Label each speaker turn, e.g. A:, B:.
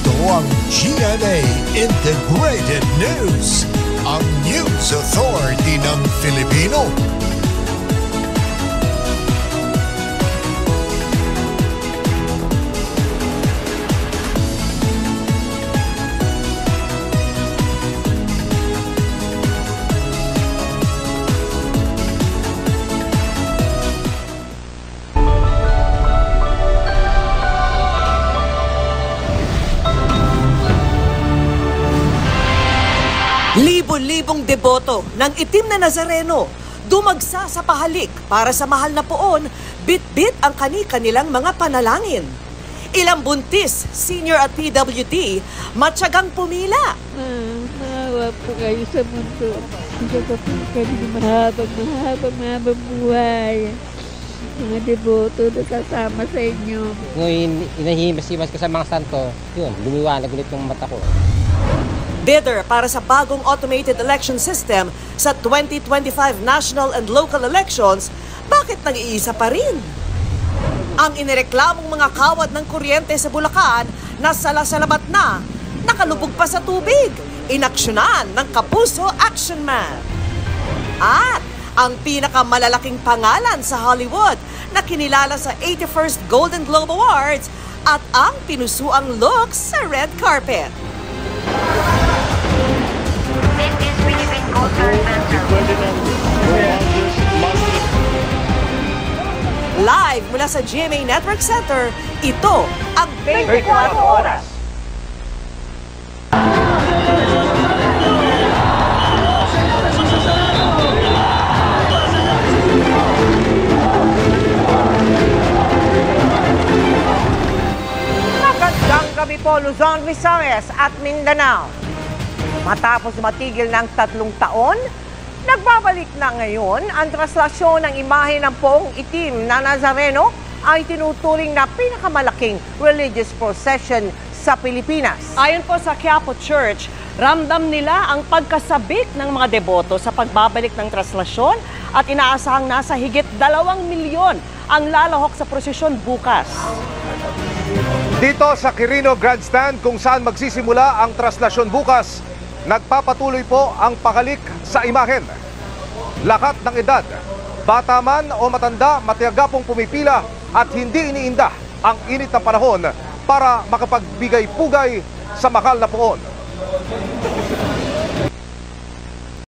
A: Ito ang GMA Integrated News, ang News Authority ng Filipino.
B: Libo-libong deboto ng itim na Nazareno dumagsa sa pahalik para sa mahal na poon, bit-bit ang kani-kanilang mga panalangin. Ilang buntis, senior at PWD, matyagang pumila.
C: Maawa po kayo sa mundo. Hindi ko po kayo mahabang buhay. Mga deboto na kasama sa inyo.
D: Ngayon, inahimas-himas ko sa mga santo, yun, lumiwanag ulit yung mata ko.
B: Bidder para sa bagong automated election system sa 2025 national and local elections, bakit nag-iisa pa rin? Ang inireklamong mga kawad ng kuryente sa Bulacan na salasalabat na, nakalubog pa sa tubig, inaksyonan ng Kapuso Action Man. At ang pinakamalalaking pangalan sa Hollywood na kinilala sa 81st Golden Globe Awards at ang pinusuang look sa red carpet.
E: This is Philippine Coast Guard Center.
B: Live mula sa GMA Network Center, ito ang 24 Oras.
F: Magandang gabi po, Luzon, Visayas at Mindanao. Matapos matigil ng 3 taon, nagbabalik na ngayon ang traslasyon ng imahe ng poong itim na Nazareno ay tinuturing na pinakamalaking religious procession sa Pilipinas.
B: Ayon po sa Quiapo Church, ramdam nila ang pagkasabik ng mga deboto sa pagbabalik ng traslasyon at inaasahang nasa higit 2 milyon ang lalahok sa prosesyon bukas.
G: Dito sa Quirino Grandstand kung saan magsisimula ang traslasyon bukas, nagpapatuloy po ang pakalik sa imahen. Lahat ng edad, bata man o matanda, matiyaga pong pumipila at hindi iniinda ang init ng panahon para makapagbigay pugay sa mahal na poon.